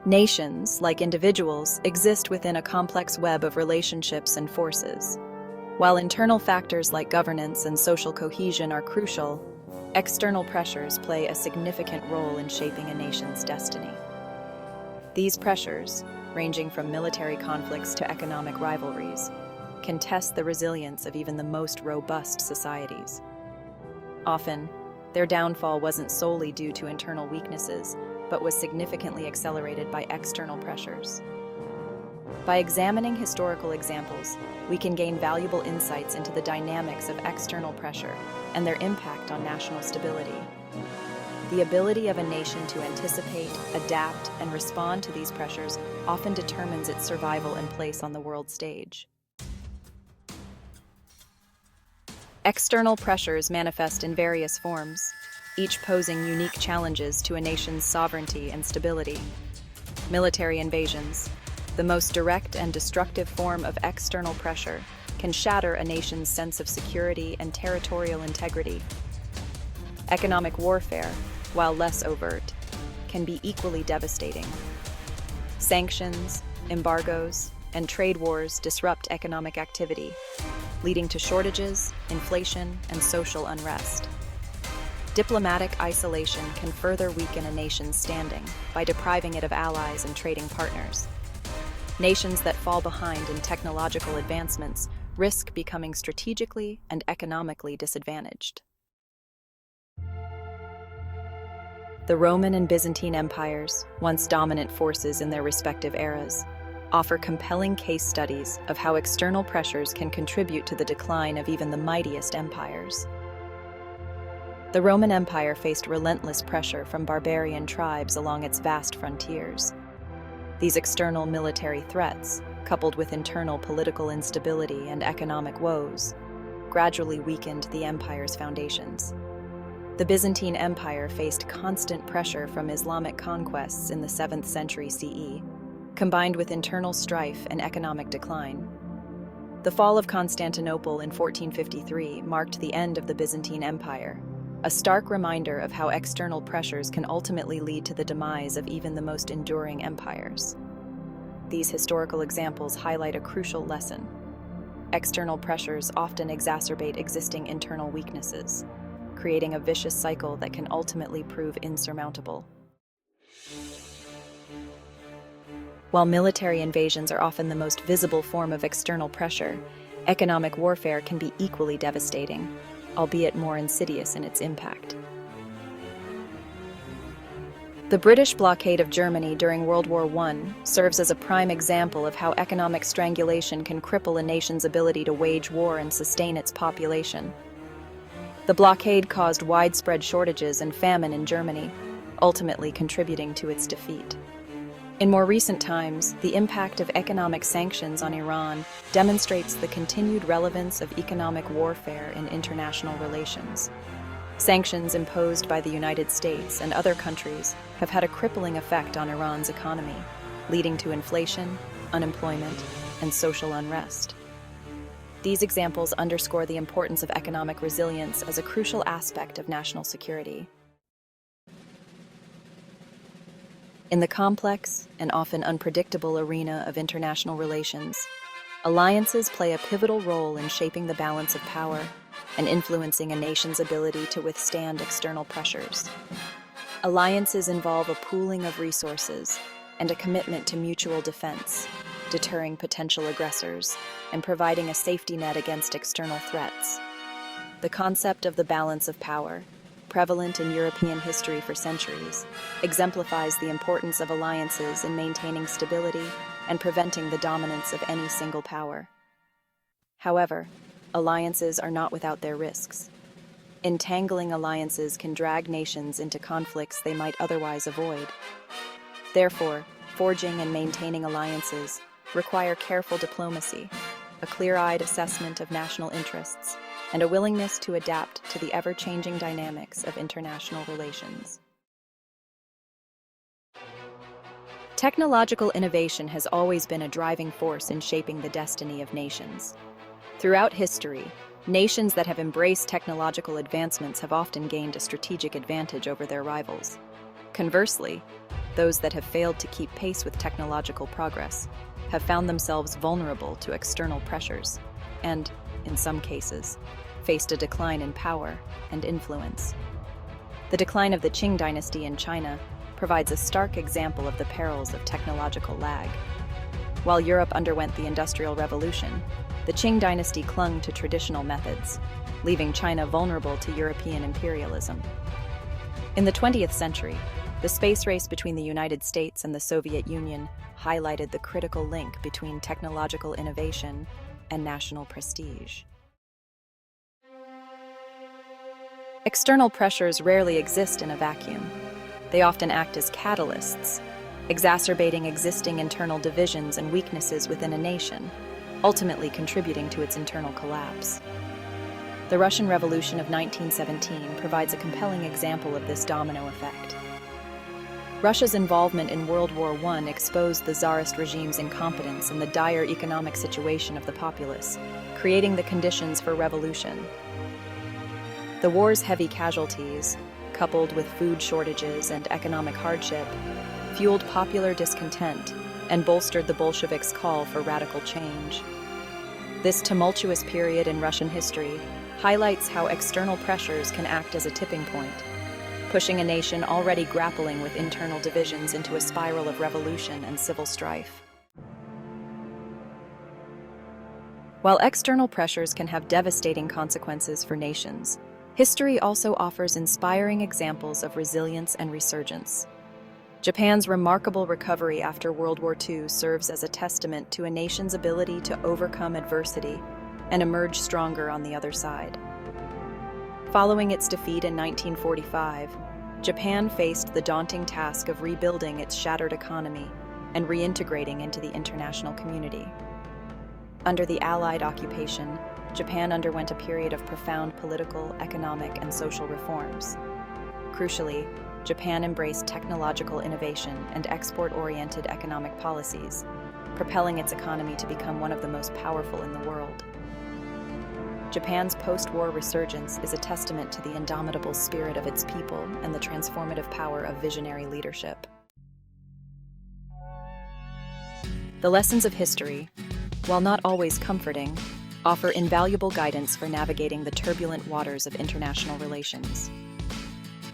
Nations, like individuals, exist within a complex web of relationships and forces. While internal factors like governance and social cohesion are crucial, external pressures play a significant role in shaping a nation's destiny. These pressures, ranging from military conflicts to economic rivalries, can test the resilience of even the most robust societies. Often, their downfall wasn't solely due to internal weaknesses, but was significantly accelerated by external pressures. By examining historical examples, we can gain valuable insights into the dynamics of external pressure and their impact on national stability. The ability of a nation to anticipate, adapt, and respond to these pressures often determines its survival and place on the world stage. External pressures manifest in various forms, each posing unique challenges to a nation's sovereignty and stability. Military invasions, the most direct and destructive form of external pressure, can shatter a nation's sense of security and territorial integrity. Economic warfare, while less overt, can be equally devastating. Sanctions, embargoes, and trade wars disrupt economic activity, leading to shortages, inflation, and social unrest. Diplomatic isolation can further weaken a nation's standing by depriving it of allies and trading partners. Nations that fall behind in technological advancements risk becoming strategically and economically disadvantaged. The Roman and Byzantine empires, once dominant forces in their respective eras, offer compelling case studies of how external pressures can contribute to the decline of even the mightiest empires. The Roman Empire faced relentless pressure from barbarian tribes along its vast frontiers. These external military threats, coupled with internal political instability and economic woes, gradually weakened the empire's foundations. The Byzantine Empire faced constant pressure from Islamic conquests in the 7th century CE, combined with internal strife and economic decline. The fall of Constantinople in 1453 marked the end of the Byzantine Empire, a stark reminder of how external pressures can ultimately lead to the demise of even the most enduring empires. These historical examples highlight a crucial lesson. External pressures often exacerbate existing internal weaknesses, creating a vicious cycle that can ultimately prove insurmountable. While military invasions are often the most visible form of external pressure, economic warfare can be equally devastating, albeit more insidious in its impact. The British blockade of Germany during World War I serves as a prime example of how economic strangulation can cripple a nation's ability to wage war and sustain its population. The blockade caused widespread shortages and famine in Germany, ultimately contributing to its defeat. In more recent times, the impact of economic sanctions on Iran demonstrates the continued relevance of economic warfare in international relations. Sanctions imposed by the United States and other countries have had a crippling effect on Iran's economy, leading to inflation, unemployment, and social unrest. These examples underscore the importance of economic resilience as a crucial aspect of national security. In the complex and often unpredictable arena of international relations, alliances play a pivotal role in shaping the balance of power and influencing a nation's ability to withstand external pressures. Alliances involve a pooling of resources and a commitment to mutual defense, deterring potential aggressors and providing a safety net against external threats. The concept of the balance of power, prevalent in European history for centuries, exemplifies the importance of alliances in maintaining stability and preventing the dominance of any single power. However, alliances are not without their risks. Entangling alliances can drag nations into conflicts they might otherwise avoid. Therefore, forging and maintaining alliances require careful diplomacy, a clear-eyed assessment of national interests, and a willingness to adapt to the ever-changing dynamics of international relations. Technological innovation has always been a driving force in shaping the destiny of nations. Throughout history, nations that have embraced technological advancements have often gained a strategic advantage over their rivals. Conversely, those that have failed to keep pace with technological progress have found themselves vulnerable to external pressures and, in some cases, faced a decline in power and influence. The decline of the Qing dynasty in China provides a stark example of the perils of technological lag. While Europe underwent the Industrial Revolution, the Qing dynasty clung to traditional methods, leaving China vulnerable to European imperialism. In the 20th century, the space race between the United States and the Soviet Union highlighted the critical link between technological innovation and national prestige. External pressures rarely exist in a vacuum. They often act as catalysts, exacerbating existing internal divisions and weaknesses within a nation, ultimately contributing to its internal collapse. The Russian Revolution of 1917 provides a compelling example of this domino effect. Russia's involvement in World War I exposed the Tsarist regime's incompetence and the dire economic situation of the populace, creating the conditions for revolution. The war's heavy casualties, coupled with food shortages and economic hardship, fueled popular discontent and bolstered the Bolsheviks' call for radical change. This tumultuous period in Russian history highlights how external pressures can act as a tipping point, pushing a nation already grappling with internal divisions into a spiral of revolution and civil strife. While external pressures can have devastating consequences for nations, history also offers inspiring examples of resilience and resurgence. Japan's remarkable recovery after World War II serves as a testament to a nation's ability to overcome adversity and emerge stronger on the other side. Following its defeat in 1945, Japan faced the daunting task of rebuilding its shattered economy and reintegrating into the international community. Under the Allied occupation, Japan underwent a period of profound political, economic, and social reforms. Crucially, Japan embraced technological innovation and export-oriented economic policies, propelling its economy to become one of the most powerful in the world. Japan's post-war resurgence is a testament to the indomitable spirit of its people and the transformative power of visionary leadership. The lessons of history, while not always comforting, offer invaluable guidance for navigating the turbulent waters of international relations.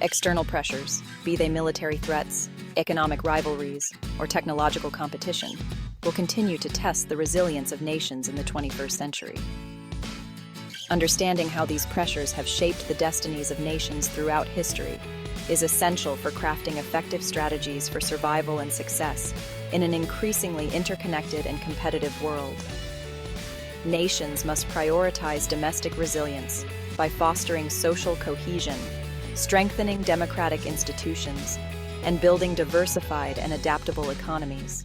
External pressures, be they military threats, economic rivalries, or technological competition, will continue to test the resilience of nations in the 21st century. Understanding how these pressures have shaped the destinies of nations throughout history is essential for crafting effective strategies for survival and success in an increasingly interconnected and competitive world. Nations must prioritize domestic resilience by fostering social cohesion, strengthening democratic institutions, and building diversified and adaptable economies.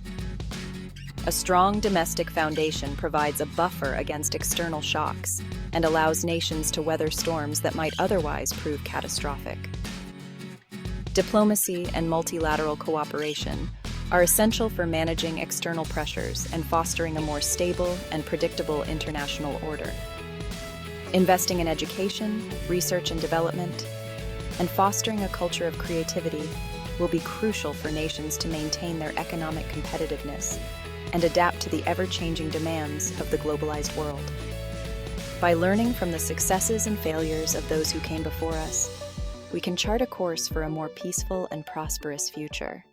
A strong domestic foundation provides a buffer against external shocks and allows nations to weather storms that might otherwise prove catastrophic. Diplomacy and multilateral cooperation are essential for managing external pressures and fostering a more stable and predictable international order. Investing in education, research and development, and fostering a culture of creativity will be crucial for nations to maintain their economic competitiveness and adapt to the ever-changing demands of the globalized world. By learning from the successes and failures of those who came before us, we can chart a course for a more peaceful and prosperous future.